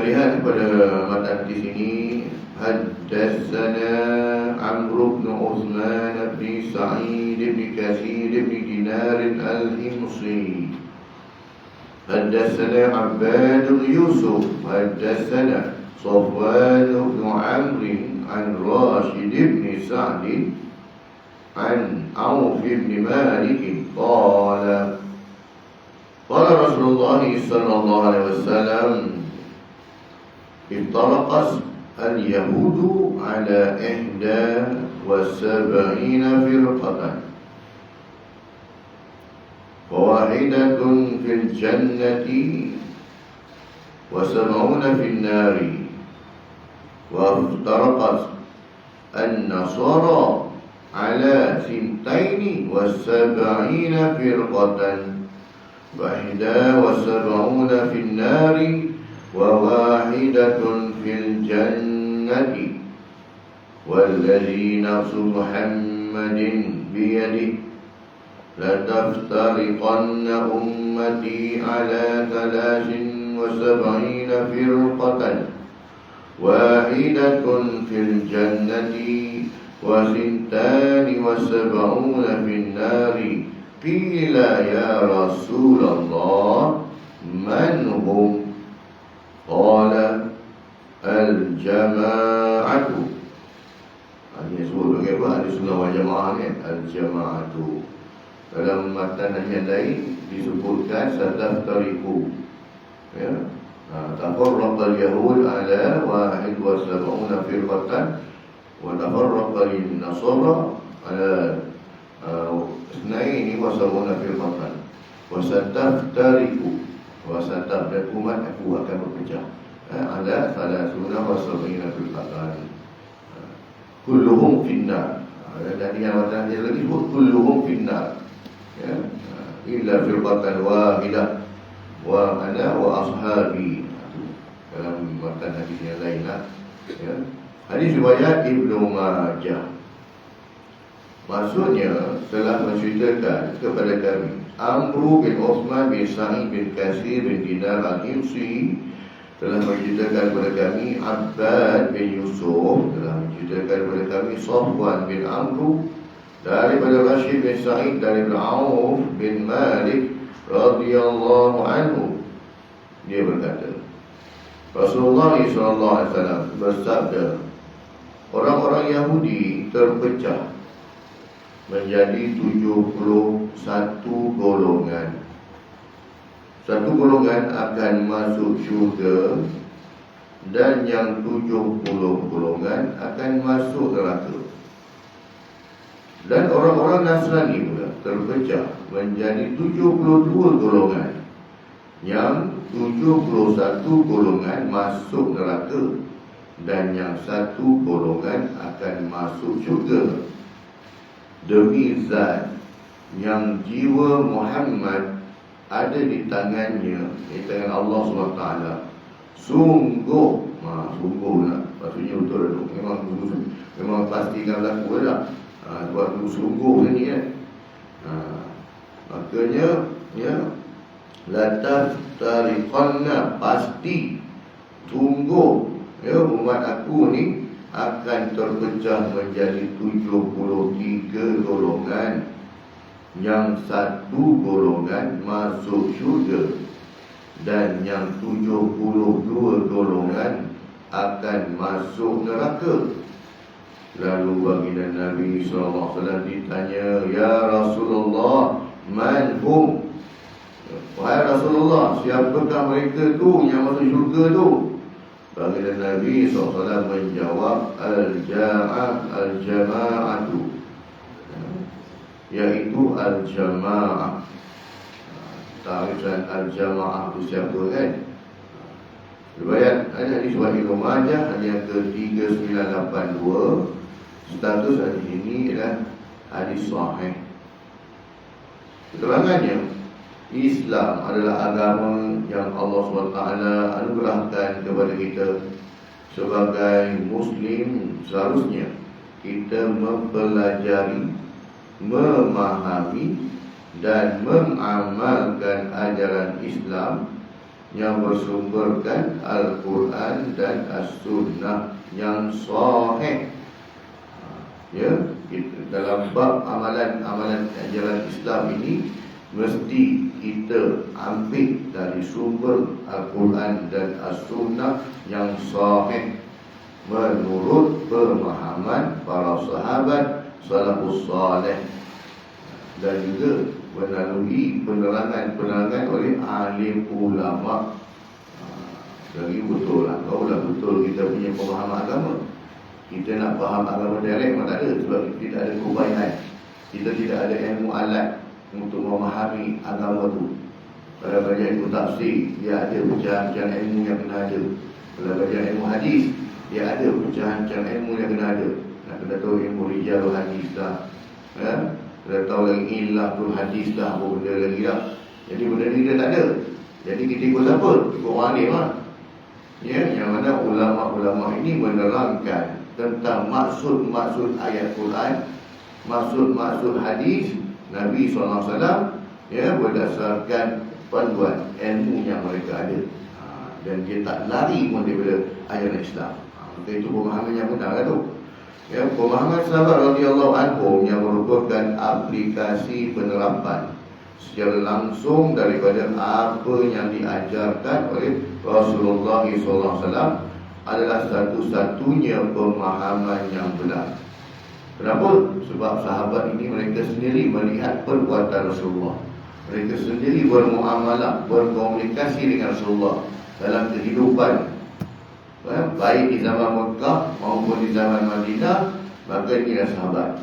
Lihat pada matan di sini, haddatsana Amr bin Uthman bin Sa'id bin Katsir bin Dinar al-Himsi. Haddatsana Abbad bin Yusuf, haddatsana Safwan bin Amr an Rashid bin Sa'd an Auf bin Malik qala Rasulullah sallallahu alaihi wasallam افترقت اليهود على 71 فرقة فواحدة في الجنة و70 في النار وافترقت النصارى على 72 فرقة 71 في النار وواحدة في الجنة والذي نفس محمد بيده لتفترقن أمتي على 73 فرقة واحدة في الجنة و72 في النار قيل يا رسول الله من هم Qala al-jama'atu. Ini sebut bagi apa? Ahli-Sunnah wal Jamaah ni, al-jama'atu. Dalam matan yang lain disebutkan sataftariqu. Ya. Tafarraqa al-yahud ala 71 firqatan wa tafarraqa al-nasara ala 72 firqatan wa sataftariqu wasataf dan umat aku akan berpecah ada salah sunnah wasabina fil qatan kulluhum finnar. Dan yang matan dia lagi sebut kulluhum finnar, ya, illa fil qatan wahidah wa ana wa ashabi. Dalam matan hadis yang lain lah, ya. Hadis riwayat Ibnu Majah. Maksudnya telah menceritakan kepada kami Amr bin Uthman bin Sa'id bin Katsir bin Dinar al-Himsi telah menceritakan kepada kami Abbad bin Yusuf telah menceritakan kepada kami Safwan bin Amr daripada Rashid bin Sa'id daripada Auf bin Malik radhiyallahu anhu. Dia berkata, Rasulullah SAW bersabda, orang-orang Yahudi terpecah menjadi 71 golongan. Satu golongan akan masuk syurga dan yang 70 golongan akan masuk neraka. Dan orang-orang Nasrani pula terpecah menjadi 72 golongan. Yang 71 golongan masuk neraka dan yang satu golongan akan masuk syurga. Demi zat yang jiwa Muhammad ada di tangannya, di tangan Allah SWT, sungguh, sungguh lah, maksudnya betul, memang pastikan laku lah, sebab sungguh ni kan, makanya, ya, lataftariqanna, pasti, sungguh, ya, umat aku ni akan terpecah menjadi 73 golongan. Yang satu golongan masuk syurga dan yang 72 golongan akan masuk neraka. Lalu baginda Nabi SAW ditanya, Ya Rasulullah, man hum? Wahai Rasulullah, siapakah mereka tu yang masuk syurga tu? Baginda Nabi SAW menjawab, Al-jama'atu, iaitu al-jama'ah. Ta'rifan al-jama'ah itu siapa kan? Riwayat ada hadis Ibnu Majah yang ke-3982. Status hadis ini adalah hadis sahih. Keterangannya, Islam adalah agama yang Allah SWT anugerahkan kepada kita. Sebagai Muslim, seharusnya kita mempelajari, memahami dan mengamalkan ajaran Islam yang bersumberkan Al-Quran dan As-Sunnah yang sahih. Ya, dalam bab amalan ajaran Islam ini mesti kita ambil dari sumber Al-Quran dan As-Sunnah yang sahih menurut pemahaman para sahabat salafus salih, dan juga melalui penerangan oleh alim ulama. Jadi betul lah, kalau betul kita punya pemahaman agama. Kita nak faham agama direct memang tak ada, sebab kita tidak ada kebaikan. Kita tidak ada ilmu alat untuk memahami agama tu. Kalau belajar ilmu tafsir, dia ada pecahan-pecahan ilmu yang kena ada. Kalau belajar ilmu hadis, dia ada pecahan-pecahan ilmu yang kena ada. Nak kena tahu ilmu rijalul hadis dah, ya? Kena tahu lagi ilahul hadis dah, apa benda lagi dah. Jadi benda ni dia tak ada. Jadi kita ikut siapa? Ikut orang alim lah. Ya, yang mana ulama-ulama ini menerangkan tentang maksud ayat Quran, maksud hadis Nabi SAW, ya, berdasarkan panduan ilmu yang mereka ada. Dan dia tak lari pun daripada ajaran Islam. Maka itu pemahaman yang benar kan tu. Ya, pemahaman sahabat radhiyallahu anhum yang merupakan aplikasi penerapan secara langsung daripada apa yang diajarkan oleh Rasulullah SAW adalah satu-satunya pemahaman yang benar. Kenapa? Sebab sahabat ini mereka sendiri melihat perbuatan Rasulullah. Mereka sendiri bermuamalah, berkomunikasi dengan Rasulullah dalam kehidupan, baik di zaman Mekah maupun di zaman Madinah. Maka inilah sahabat.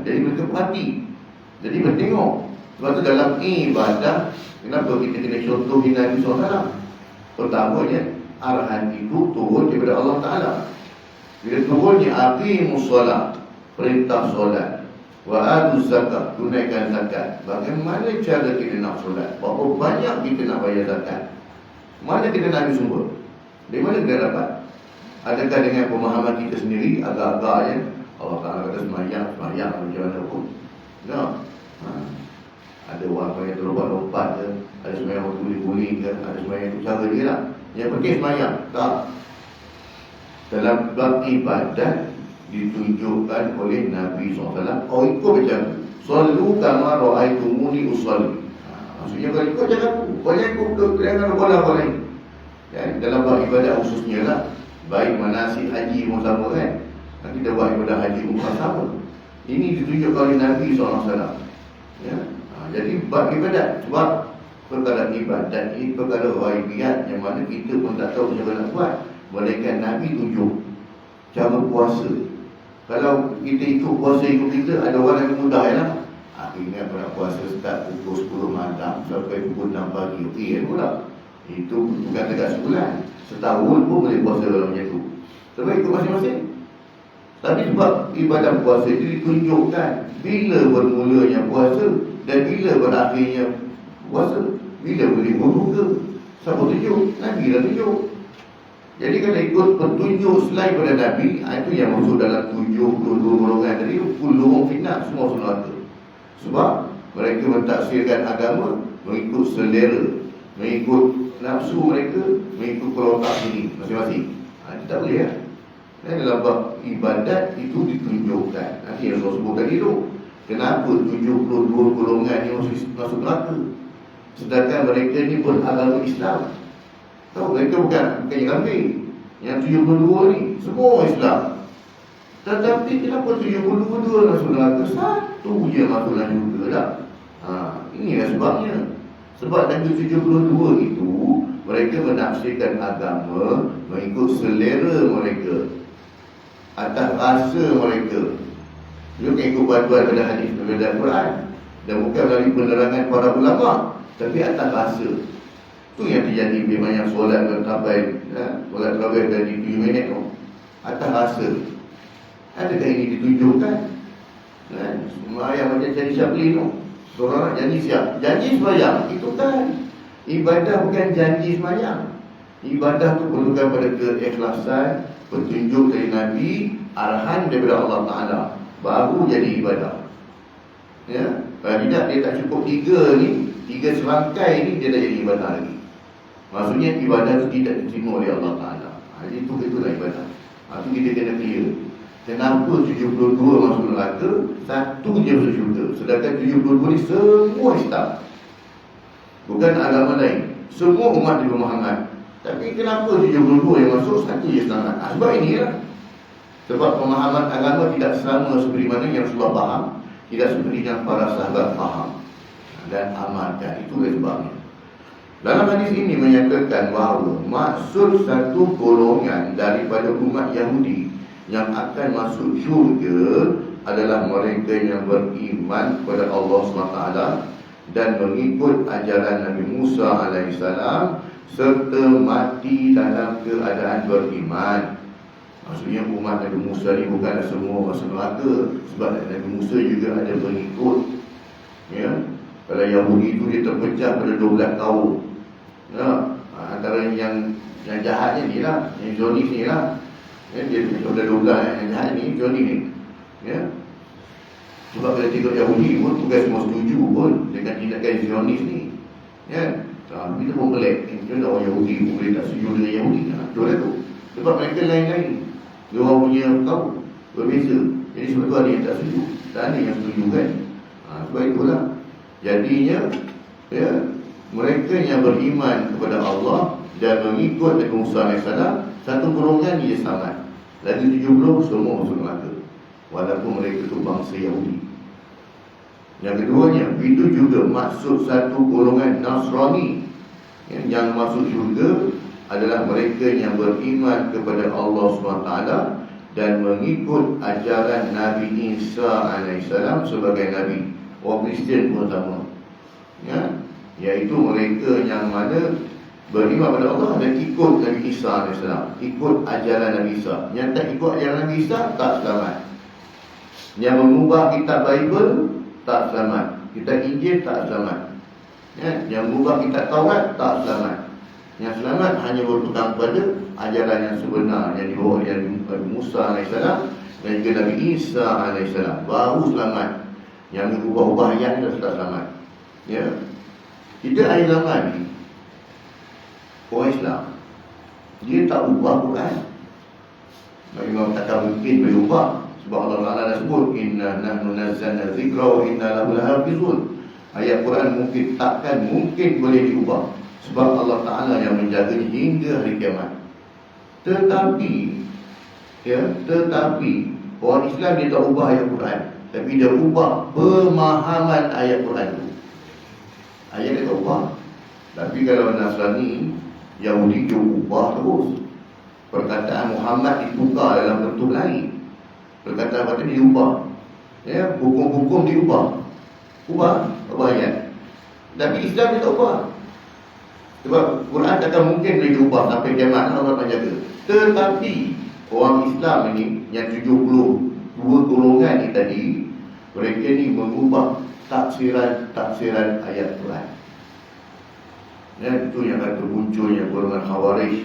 Jadi mereka perhati, jadi mereka tengok. Sebab tu dalam ibadah, kenapa kita kena contohi Nabi SAW? Pertamanya, arahan itu turun daripada Allah Ta'ala. Bila turunnya aqimus solat, perintah solat, wa atuz zakat, tunaikan zakat. Bagaimana cara kita nak solat? Berapa banyak kita nak bayar zakat? Mana kita nak ambil sumber? Dari mana kita dapat? Adakah dengan pemahaman kita sendiri, agak-agaknya Allah Ta'ala kata semayang macam mana pun? No. Ada orang yang terlompat-lompat ke, ada semayang yang guling-guling ke, ada semayang yang cara dia lah. Yang penting semayang. Tak. Dalam bab ibadat ditunjukkan oleh Nabi SAW, oh ikut macam Sallu kama ra'aitumuni usalli. Maksudnya kalau ikut jangan aku, boleh ikut dengan bola-bola. Dalam bab ibadat khususnya lah, baik manasik haji pun sama kan. Kita buat ibadah haji umrah sama. Ini ditunjukkan oleh Nabi SAW. Ya. Jadi bab ibadat, sebab perkara ibadat ini perkara ghaibiyat yang mana kita pun tak tahu macam mana nak buat. Melainkan Nabi tunjuk cara puasa. Kalau kita ikut puasa ikut kita, ada orang yang mudah ya lah. Akhirnya pada puasa start pukul 10 malam sampai pukul 6 pagi. Okey kan pula. Itu bukan dekat sebulan, setahun pun boleh puasa dalam macam tu. Sebab ikut masing-masing. Tapi sebab ibadah puasa itu ditunjukkan bila bermulanya puasa dan bila berakhirnya puasa. Bila boleh berbuka, siapa tunjuk? Nabi dah tunjuk. Jadi kalau ikut petunjuk selain pada Nabi, itu yang masuk dalam 72 golongan tadi, kulluhum finnar, semua masuk neraka. Sebab mereka mentafsirkan agama mengikut selera, mengikut nafsu mereka, mengikut kelotak ini masing-masing. Itu tak boleh ya. Dan dalam bab ibadat itu ditunjukkan. Nanti yang saya sebut tadi tu, kenapa 72 golongan ni masuk neraka, sedangkan mereka ni beragama Islam. Tahu mereka bukan yang kafir. Yang 72 ni semua Islam. Tetapi kenapa 72 masuk neraka, satu je masuk neraka dah. Inilah sebabnya. Sebab dari 72 itu mereka menafsirkan agama mengikut selera mereka, atas rasa mereka. Dia bukan ikut bantuan pada hadis daripada Al-Quran, dan bukan melalui penerangan para ulama, tapi atas rasa. Itu yang terjadi bila yang solat sampai solat tarawih dari 7 minit tu, atas rasa. Adakah ini ditunjukkan? Sembahyang macam jadi Syafi'i tu, seorang nak janji siap, janji sembahyang, itu kan ibadah, bukan janji sembahyang. Ibadah tu perlukan pada keikhlasan, petunjuk dari Nabi, arahan daripada Allah Ta'ala, baru jadi ibadah. Ya, kalau tidak dia tak cukup 3 ni, 3 serangkai ni, dia tak jadi ibadah lagi. Maksudnya ibadah itu tidak diterima oleh Allah Ta'ala. Itulah ibadah. Itu kita kena clear. Kenapa 72 masuk neraka, satu je masuk syurga, sedangkan 72 ni semua Islam, bukan agama lain, semua umat Nabi Muhammad. Tapi kenapa 72 yang masuk, satu je selamat? Sebab inilah. Sebab pemahaman agama tidak sama seperti mana yang Rasulullah faham, tidak seperti yang para sahabat faham dan amalkan. Itulah sebabnya. Dalam hadis ini menyatakan bahawa maksud satu golongan daripada umat Yahudi yang akan masuk syurga adalah mereka yang beriman kepada Allah SWT dan mengikut ajaran Nabi Musa AS serta mati dalam keadaan beriman. Maksudnya umat Nabi Musa ni bukanlah semua masuk neraka, sebab Nabi Musa juga ada pengikut. Ya, kalau Yahudi itu dia terpecah pada 12 kaum. Ya, antara yang jahatnya ni lah, yang Zionis ni lah. Ya, dia ada 12 yang jahat ni, Zionis ni. Ya. Sebab kalau tengok Yahudi pun bukan semua setuju pun dengan tindakan Zionis ni. Ya. Kita pun pelik. Macam orang Yahudi pun boleh tak setuju dengan Yahudi. Betul lah tu. Sebab mereka lain-lain. Dia orang punya tahu berbeza. Jadi sebab tu ada yang tak setuju, tak ada yang setuju kan. Sebab itulah jadinya ya, mereka yang beriman kepada Allah dan mengikut Nabi Musa AS, satu golongan dia selamat. Lagi 70 semua masuk neraka, walaupun mereka itu bangsa Yahudi. Yang keduanya, itu juga maksud satu golongan Nasrani yang masuk syurga adalah mereka yang beriman kepada Allah SWT dan mengikut ajaran Nabi Isa AS sebagai Nabi. Orang Kristian pun sama, ya, iaitu mereka yang mana beriman kepada Allah dan ikut Nabi Isa AS, ikut ajaran Nabi Isa. Yang tak ikut ajaran Nabi Isa tak selamat. Yang mengubah kitab Bible tak selamat, kitab Injil tak selamat, ya, yang mengubah kitab Taurat tak selamat. Yang selamat hanya berpegang pada ajaran yang sebenar yang dibawa oleh Nabi Musa AS dan juga Nabi Isa AS, baru selamat. Yang mengubah-ubah ayat ni dah selamat. Ya. Kita akhir zaman ni, orang Islam, dia tak ubah Quran. Memang takkan mungkin boleh ubah. Sebab Allah Ta'ala dah sebut, inna nahnu nazzalna dzikra wa inna lahu lahafizun. Ayat Quran takkan mungkin boleh diubah, sebab Allah Ta'ala yang menjaganya hingga hari kiamat. Tetapi orang Islam dia tak ubah ayat Quran, tapi dia ubah pemahaman ayat Quran itu. Ayat dia tak ubah. Tapi kalau Nasrani, Yahudi, dia ubah terus. Perkataan Muhammad ditukar dalam bentuk lain. Perkataan dia diubah. Ya, hukum-hukum diubah. Ubah ayat. Tapi Islam dia tak ubah. Sebab Quran takkan mungkin boleh diubah sampai kiamat, Allah akan jaga. Tetapi orang Islam ini yang 72 golongan ni tadi, mereka ni mengubah tafsiran ayat Quran. Ya, itu yang kata munculnya golongan Khawarij.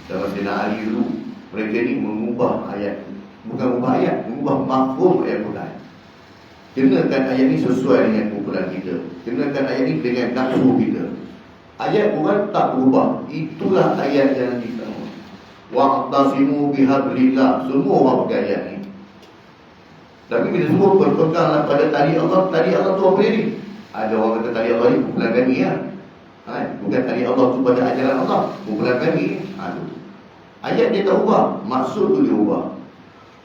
Dalam Sayyidina Ali dulu, mereka ni mengubah ayat, bukan ubah ayat, mengubah mafhum ayat Quran. Kenakan ayat ni sesuai dengan kumpulan kita, kenakan ayat ni dengan nafsu kita. Ayat Quran tak berubah. Itulah ayat yang kita wa'tasimu bihablillah. Semua orang pakai ayat ni. Tapi bila semua berpeganglah pada tali Allah tu apa dia ni? Ada orang kata tali Allah ni kumpulan kami ya. Bukan tali Allah tu pada ajaran Allah, kumpulan kami. Ayat dia tak ubah, maksud tu dia ubah.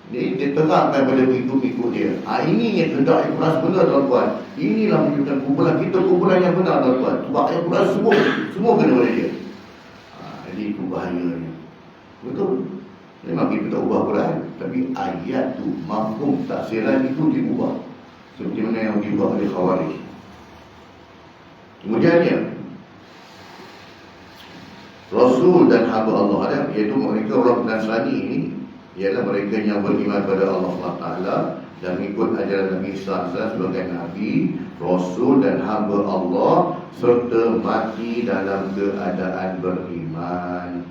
Dia terangkan pada pengikut-pengikut dia. Ini yang hendak Quran sebenar, tuan-tuan. Inilah menunjukkan kumpulan kita, kumpulan yang benar, tuan-tuan. Sebab ayat Quran semua kena pada dia. Jadi itu bahayanya. Betul. Memang kita tak ubah Quran, tapi ayat tu, mafhum tafsiran itu diubah. Seperti mana yang diubah oleh Khawarij. Kemudiannya, Rasul dan hamba Allah ada, iaitu mereka orang Nasrani ini, ialah mereka yang beriman pada Allah SWT dan mengikut ajaran Nabi Isa sebagai Nabi, Rasul dan hamba Allah, serta mati dalam keadaan beriman.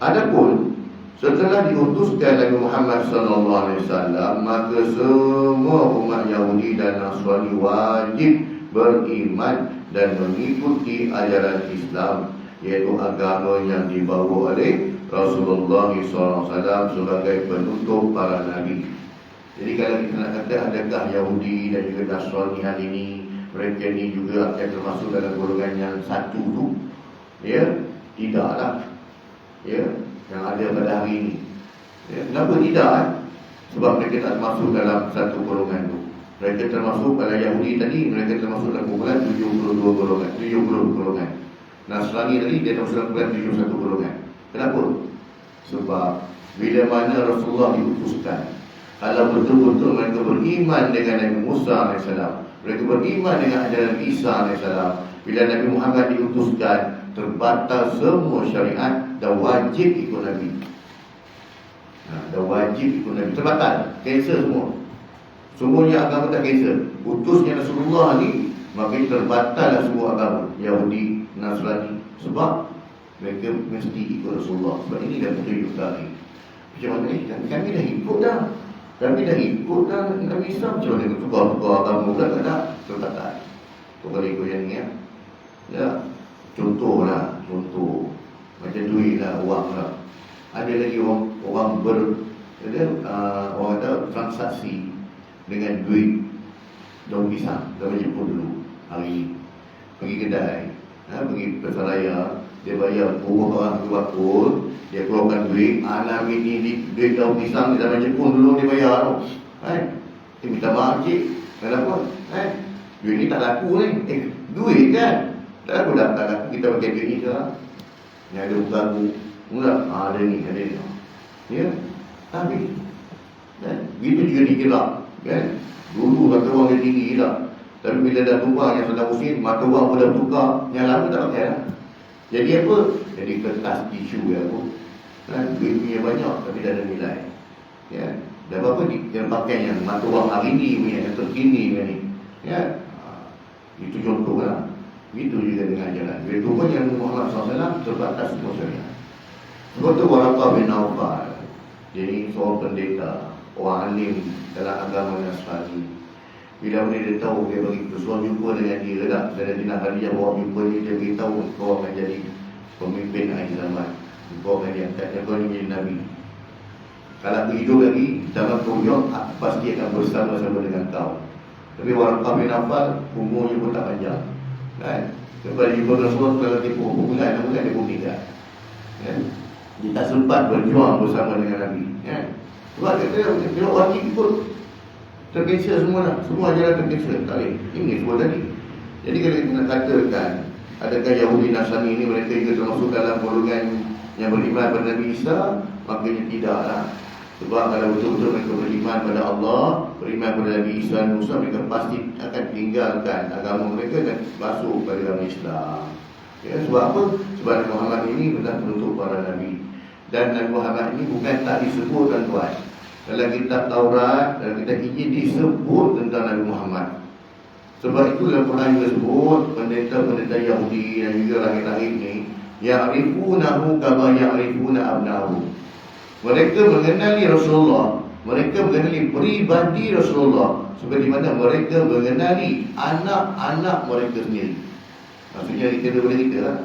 Adapun setelah diutuskan Nabi Muhammad SAW, maka semua umat Yahudi dan Nasrani wajib beriman dan mengikuti ajaran Islam iaitu agama yang dibawa oleh Rasulullah SAW sebagai penutup para nabi. Jadi kalau kita nak kata adakah Yahudi dan juga Nasrani hari ini mereka ni juga akan termasuk dalam golongan yang satu tu? Ya, tidaklah. Ya, yang ada pada hari ini. Ya, kenapa tidak? Sebab mereka tak masuk dalam satu golongan tu. Mereka termasuk pada Yahudi tadi, mereka termasuk dalam kumpulan 72 golongan, 70 golongan. Nasrani tadi dia termasuk dalam kumpulan 71 golongan. Kenapa? Sebab bila mana Rasulullah diutuskan, kalau betul-betul mereka beriman dengan Nabi Musa AS, mereka beriman dengan ajaran Isa AS, bila Nabi Muhammad diutuskan, terbatal semua syariat dan wajib ikut Nabi. Dan wajib ikut Nabi, terbatal, cancel semua. Semuanya agama tak cancel. Utusnya Rasulullah ni, maka terbatallah semua agama Yahudi, Nasrani. Sebab mereka mesti ikut Rasulullah. Sebab ini dah petunjuk tadi. Macam mana ni? Kami dah ikut dah. Kami dah ikut dah Nabi Isa. Macam mana tukar-tukar agama pula tak ada? Terbatal. Tu kalau ikut yang ni ya. Ya. Contoh lah. Contoh. Macam duit lah, wang lah. Ada lagi orang orang kata transaksi dengan duit daun pisang daun Jepun dulu hari ni. Pergi kedai, pergi Pesaraya, dia bayar orang berapa, dia keluarkan duit. Anak ini duit daun pisang di zaman Jepun dulu dia bayar tu. Dia minta maaf cik, kenapa? Duit ni tak laku ni. Duit kan tak laku, tak laku, kita pakai duit ni sekarang. Yang ada buku mula, ada ni, ada ni. Ya, habis. Begitu juga dikira kan? Dulu mata wang dia tinggi tak? Tapi bila dah tukar yang sudah musim, mata wang pun dah tukar, yang lama tak pakai lah. Jadi apa? Jadi kertas tisu ya aku. Duit punya banyak tapi dah ada nilai. Ya. Dan apa yang pakai yang mata wang hari ni punya, yang terkini punya ni. Ya. Itu contoh lah. Itu juga dengan jalan. Bila rupanya Muhammad SAW terbatas semua syariat. Sebab tu Waraqah bin Nawfal, jadi seorang pendeta, orang alim dalam agama Nasrani. Bila dia tahu, dia bagi suruh jumpa dengan dia tak? Dan Dina Khadijah bawa jumpa dia beritahu kau akan jadi pemimpin akhir zaman. Kau akan diangkat, kau ni jadi Nabi. Kalau aku hidup lagi, zaman kau pasti akan bersama-sama dengan kau. Tapi Waraqah bin Nawfal, umurnya pun tak panjang kan? Sebab dia jumpa Rasulullah kalau tipu bulan dia pun tinggal kan? Dia tak sempat berjuang bersama dengan Nabi kan? Sebab dia wajib ikut. Tercancel semua lah. Semua ajaran tercancel. Tak boleh. Ini semua tadi. Jadi kalau kita nak katakan adakah Yahudi Nasrani ini mereka juga termasuk dalam golongan yang beriman pada Nabi Isa, maknanya tidaklah. Sebab kalau betul-betul mereka beriman pada Allah, beriman pada Nabi Isa dan Musa, mereka pasti akan tinggalkan agama mereka dan masuk pada agama Islam. Ya, sebab apa? Sebab Nabi Muhammad ini benar penutup para Nabi. Dan Nabi Muhammad ini bukan tak disebut tuan-tuan. Dalam kitab Taurat, dalam kitab Injil disebut tentang Nabi Muhammad. Sebab itu dalam Quran juga sebut pendeta-pendeta Yahudi dan juga rahib-rahib ni ya'rifunahu kama ya'rifuna abna'ahu. Mereka mengenali Rasulullah, mereka mengenali peribadi Rasulullah seperti mana mereka mengenali anak-anak mereka sendiri. Maksudnya kita boleh kita lah.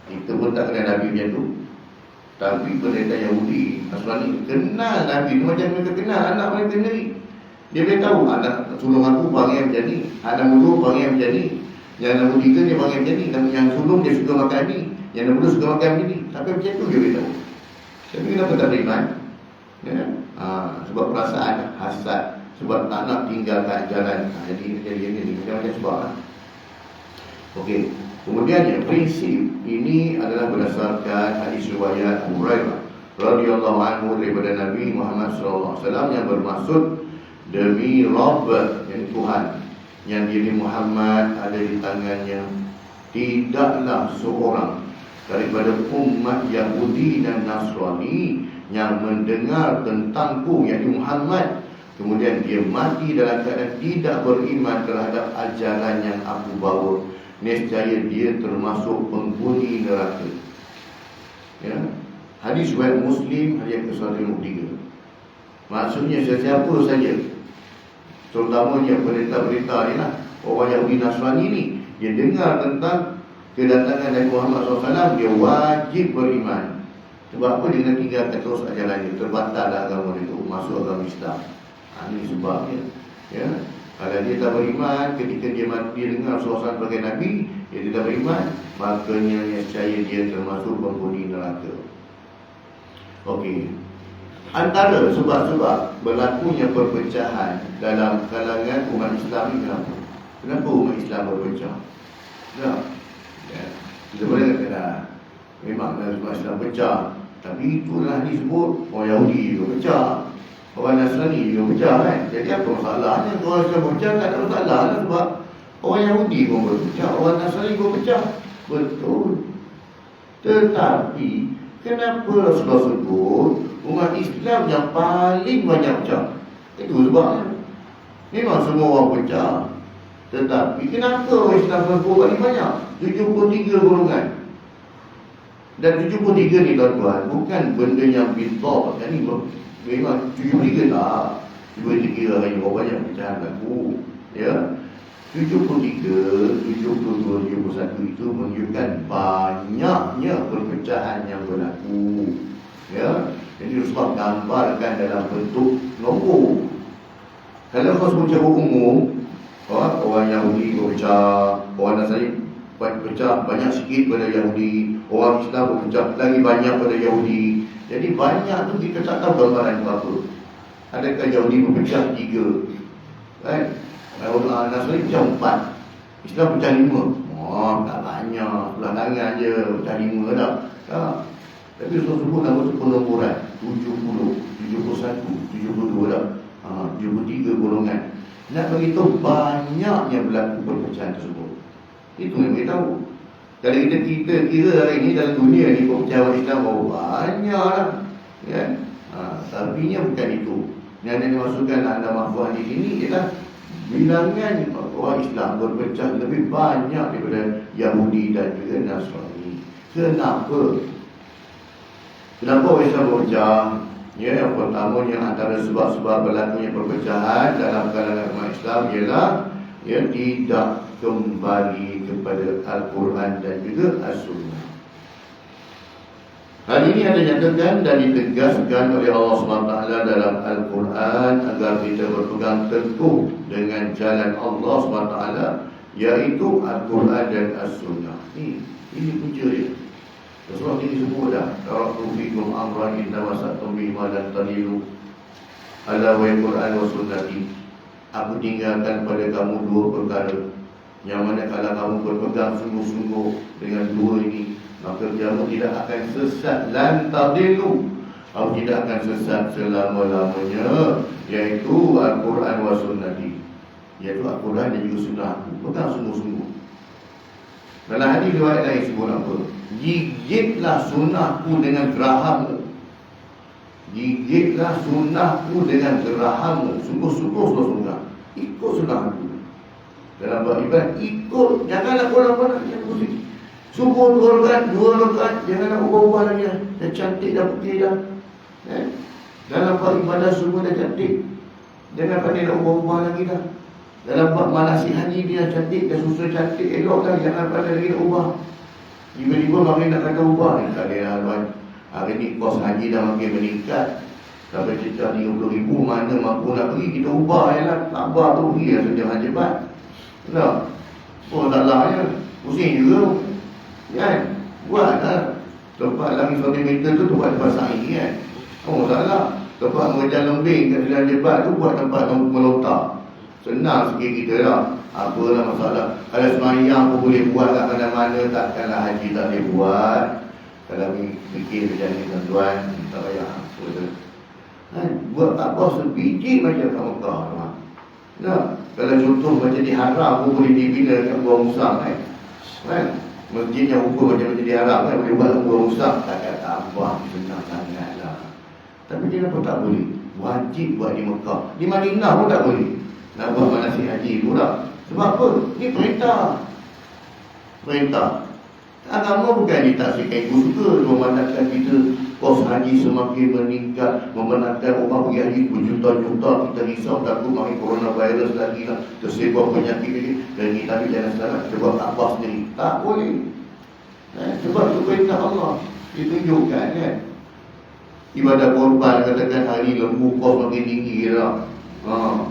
Kita pun tak kenal Nabi macam tu. Tapi pendeta Yahudi, Nasrani kenal Nabi tu macam mereka kenal anak mereka sendiri. Dia boleh tahu anak sulung aku panggil macam ni, anak mulut panggil macam ni, yang nombor 3 dia panggil macam ni, dan yang sulung dia suka makan ni, yang nombor 2 suka makan macam ni. Tapi macam tu dia boleh tahu. Tapi kenapa tak beriman? Ya? Sebab perasaan hasad, sebab tak nak tinggalkan jalan. Jadi ni macam-macam sebab lah. Okey. Kemudiannya prinsip ini adalah berdasarkan hadis riwayat Abu Hurairah radhiyallahu anhu daripada Nabi Muhammad sallallahu alaihi wasallam yang bermaksud demi Rabb, yang Tuhan yang diri Muhammad ada di tangannya, tidaklah seorang daripada umat Yahudi dan Nasrani yang mendengar tentangku, yakni Muhammad, kemudian dia mati dalam keadaan tidak beriman terhadap ajaran yang aku bawa, nescaya dia termasuk penghuni neraka. Ya. Hadis riwayat Muslim hadis ke-153. Maksudnya sesiapa saja, terutamanya berita-berita ni lah, orang Yahudi Nasrani ni, dia dengar tentang kedatangan Nabi Muhammad SAW, dia wajib beriman. Sebab apa? Dia kena tinggalkan terus ajaran dia, terbatal agama dia tu, masuk agama Islam. Ini sebabnya. Ya. Kalau dia tak beriman, ketika dia dengar Rasulullah sebagai Nabi, dia tidak beriman, makanya niscaya dia termasuk penghuni neraka. Okey. Antara sebab-sebab berlakunya perpecahan dalam kalangan umat Islam ini kenapa? Kenapa umat Islam berpecah? Ya. Kita boleh kata memang umat Islam pecah, tapi itulah disebut orang Yahudi juga pecah, orang Nasrani juga pecah kan. Jadi apa masalahnya? Orang Islam pecah tak ada masalah lah, sebab orang Yahudi pun berpecah, orang Nasrani pun pecah. Betul. Tetapi kenapa Rasulullah sebut umat Islam yang paling banyak pecah? Itu sebabnya. Memang semua orang pecah, tetapi kenapa orang Islam paling banyak? 73 golongan. Dan 73 ni tuan-tuan, bukan benda yang bintar. Yang ni memang 73 tak. Cuba dikira hari orang banyak pecahan laku. Ya, 73, 72, 71 itu menunjukkan banyaknya perpecahan yang berlaku. Ya, jadi Rasulullah gambarkan dalam bentuk nombor. Kalau kau sebut secara umum, orang Yahudi berpecah, orang Nasrani berpecah banyak sikit pada Yahudi, orang Islam berpecah lagi banyak pada Yahudi. Jadi banyak tu kita tak tahu gambaran apa. Adakah Yahudi berpecah 3, kan? Nasrani pecah 4, Islam pecah 5. Tak banyak, belakangan je pecah 5 dah. Tapi Rasul sebut nama tu penomboran 70, 71, 72 dah. 73 golongan. Nak beritahu banyaknya berlaku perpecahan tersebut. Itu yang kita tahu. Kalau kita kira hari ini dalam dunia ni perpecahan Islam banyak lah, kan? Tapi bukan itu. Yang dimaksudkan anda mahfuz di sini ialah bilangan orang Islam berpecah lebih banyak daripada Yahudi dan juga Nasrani. Kenapa? Kenapa orang Islam berpecah? Ya, yang pertamanya antara sebab-sebab berlakunya perpecahan dalam kalangan umat Islam ialah tidak kembali kepada Al-Quran dan juga As-Sunnah. Hal ini ada nyatakan dan ditegaskan oleh Allah SWT dalam Al-Quran agar kita berpegang teguh dengan jalan Allah SWT, iaitu Al-Quran dan As-Sunnah. Ini punca dia. Rasulullah ini sebut dah, taraktu fikum amran inna wasatum bima dan tadilu ala wa Quran wa sunnati. Aku tinggalkan pada kamu 2 perkara, yang mana kalau kamu berpegang sungguh-sungguh dengan 2 ini, maka kamu tidak akan sesat. Lan tadilu, kamu tidak akan sesat selama-lamanya, iaitu Al-Quran wa sunnati, iaitu Al-Quran dan juga sunnah. Pegang sungguh-sungguh. Dalam hadis riwayat lain sebut apa? Gigitlah sunnahku dengan gerahammu. Gigitlah sunnahku dengan gerahammu. Sungguh-sungguh sunnah. Ikut sunnahku. Dalam beribadah ikut. Janganlah bola-bola yang pusing. Subuh 2 rakaat, janganlah ubah-ubah lagi dah. Dah cantik dah, putih dah. Dalam beribadah semua dah cantik. Jangan pandai nak ubah-ubah lagi dah. Dalam bab manasik haji dia cantik, dia susun cantik, elok kan, jangan pada lagi nak ubah. Tiba-tiba makin nak kata ubah ni, tak ada lah. Hari ni kos haji dah makin meningkat. Sampai cerita 30,000, mana mampu nak pergi, kita ubah je lah. Sabar tu pergi lah sejam haji bat. Tak? Oh tak lah je. Pusing juga. Kan? Buat lah. Tempat langit 1 meter tu tempat pasang ini kan. Oh tak lah. Tempat mengejar lembing kat jalan jebat tu buat tempat melontar. Senang sikit kita lah. Apalah masalah. Kalau semayang pun boleh buat kat mana-mana, takkanlah haji tak boleh buat. Kalau fikir macam ni tuan-tuan, tak payah apa tu. Buat apa sebiji macam kat Mekah. Nah, kalau contoh macam diharam pun boleh dibina kat Gua Musang kan. Masjid yang hukum macam diharam kan, boleh buat kat Gua Musang. Takkan tambah senang sangat lah. Tapi kenapa tak boleh? Wajib buat di Mekah. Di Madinah pun tak boleh. Nak buat manasik haji pula. Sebab apa? Ini perintah. Perintah. Agama bukan ditaksikan ikut suka. Memandangkan kita kos haji semakin meningkat, membenarkan orang pergi haji berjuta-juta. Kita risau takut makin coronavirus lagi lah, tersebar penyakit lagi. Dan kita jangan salah, kita buat Kaabah sendiri. Tak boleh. Sebab itu perintah Allah ditunjukkan kan. Ibadah korban katakan hari ni lembu kos makin tinggi lah.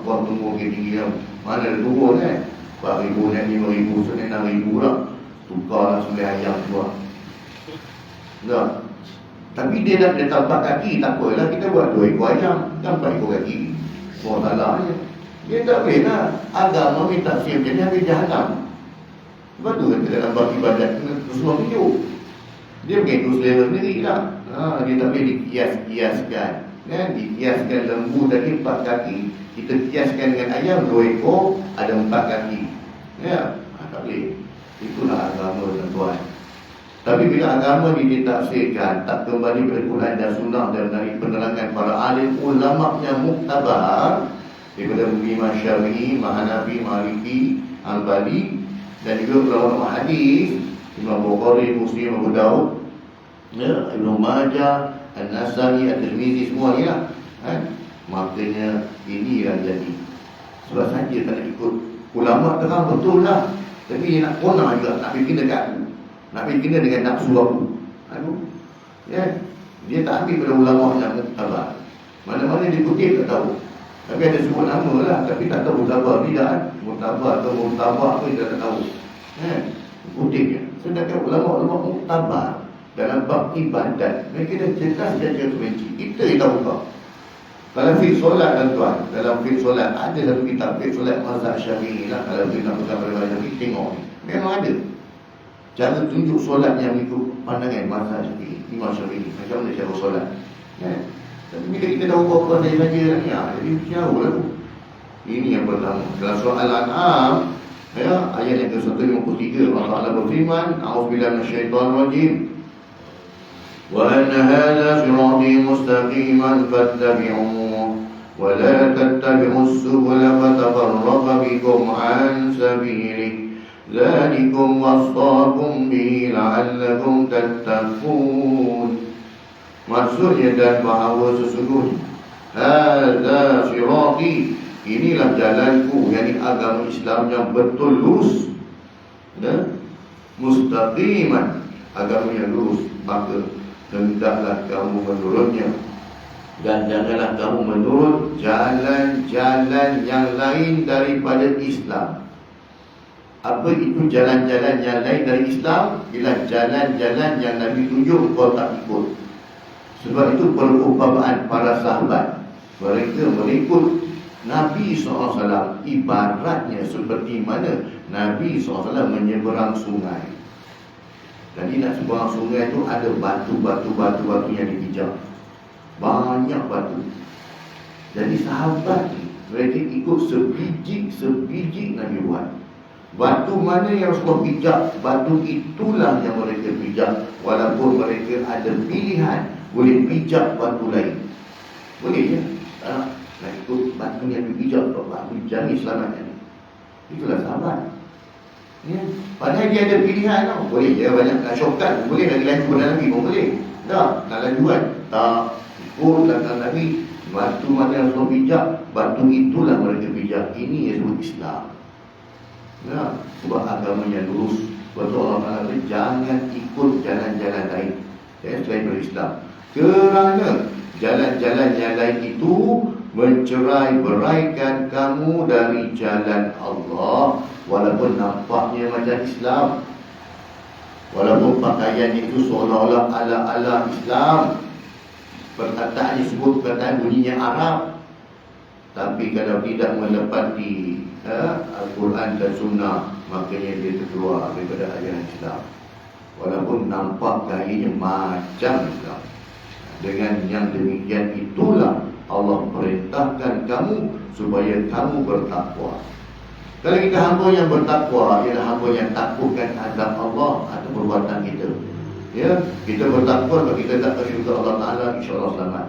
Kos lembu makin tinggi lah. Mana ada turun kan. 4,000 dan 5,000 senin 6,000 lah. Tukarlah sembelih ayam tu lah. Tak. Tapi dia dah letak 4 kaki, tak apalah, kita buat 2 ekor ayam, kan 4 ekor kaki. Semua salah je. Dia tak boleh lah. Agama minta siap jadi habis jahanam. Sebab tu kata dalam bab ibadat kena semua tunjuk. Dia bukan itu selera sendiri lah. Dia tak boleh dikias-kiaskan. Kan? Dikiaskan lembu tadi 4 kaki, kita kiaskan dengan ayam 2 ekor, ada 4 kaki. Ya, tak boleh. Itulah agama tuan-tuan. Tapi bila agama ini ditafsirkan, tak kembali pada Quran dan Sunnah dan dari penerangan para alim ulama yang muktabar daripada Imam Syafi'i, Hanafi, Maliki, Hanbali dan juga ulama hadis, Imam Bukhari, Muslim, Abu Daud, Ibnu Majah, An-Nasai, At-Tirmizi, semua ni lah. Makanya ini yang jadi. Sebab saja tak nak ikut ulama terang betul lah. Tapi dia nak kona juga, nak bikin dekat aku. Nak bikin dengan nafsu aku. Ya. Dia tak ambil pada ulama yang muktabar. Mana-mana dia kutip tak tahu. Tapi ada sebut nama lah, tapi tak tahu muktabar tidak. Muktabar atau muktabar tu dia tak tahu. Kutipnya. Sedangkan ulama-ulama muktabar dalam bab ibadat, mereka dah jelas jaga kunci. Kita yang tahu kau. Kalau fiqh solat tuan-tuan, dalam fiqh solat ada satu kitab fiqh solat mazhab Syafi'i lah. Kalau kita nak pegang pada mazhab Syafi'i, tengok ni. Memang ada. Cara tunjuk solat yang ikut pandangan mazhab Syafi'i, Imam Syafi'i. Macam mana cara solat? Tapi bila kita tahu apa-apa saja ni, jadi jauh lah tu. Ini yang pertama. Dalam surah Al-An'am, ayat yang ke-153, Allah Ta'ala berfirman, A'udzubillahi minasyaitonir rajim. وأن هذا صراطي مستقيما فاتبعوه ولا تتبعوا السبل فتفرق بكم عن سبيله ذلكم وصاكم به لعلكم تتقون. Maksudnya dan bahawa sesungguhnya hadza sirati, inilah jalanku, yakni agama Islam yang betul lurus, mustaqiman, agama yang lurus, maka hendaklah kamu menurutnya. Dan janganlah kamu menurut jalan-jalan yang lain daripada Islam. Apa itu jalan-jalan yang lain dari Islam? Bila jalan-jalan yang Nabi tunjuk kau tak ikut. Sebab itu perumpamaan para sahabat, mereka mengikut Nabi SAW. Ibaratnya seperti mana Nabi SAW menyeberang sungai. Jadi nak seberang sungai tu ada batu yang dipijak. Banyak batu. Jadi sahabat ni, mereka ikut sebiji Nabi buat. Batu mana yang Rasulullah pijak, batu itulah yang mereka pijak. Walaupun mereka ada pilihan, boleh pijak batu lain. Boleh je. Tak nak ikut batu yang dipijak, aku jami selamatnya. Itulah sahabat. Ya. Padahal dia ada pilihan tau. Boleh je banyak nak syokkan, boleh nak laju pada Nabi pun boleh. Tak, nak lajuan. Tak, ikut langkah Nabi. Batu mana yang Rasulullah pijak, batu itulah mereka pijak. Ini yang disebut Islam. Ya. Sebab agamanya lurus. Betul Allah Ta'ala, jangan ikut jalan-jalan lain selain berislam. Kerana jalan-jalan yang lain itu mencerai-beraikan kamu dari jalan Allah. Walaupun nampaknya macam Islam, walaupun pakaiannya itu seolah-olah ala-ala Islam, perkataan disebut perkataan bunyinya Arab, tapi kalau tidak menepati Al-Quran dan Sunnah, makanya dia terkeluar daripada ajaran Islam. Walaupun nampak gayanya macam Islam. Dengan yang demikian itulah Allah perintahkan kamu supaya kamu bertakwa. Kalau kita hamba yang bertakwa, ialah hamba yang takutkan azab Allah atau perbuatan kita. Ya, kita bertakwa kalau kita tak bersyukur Allah Ta'ala, insyaAllah selamat.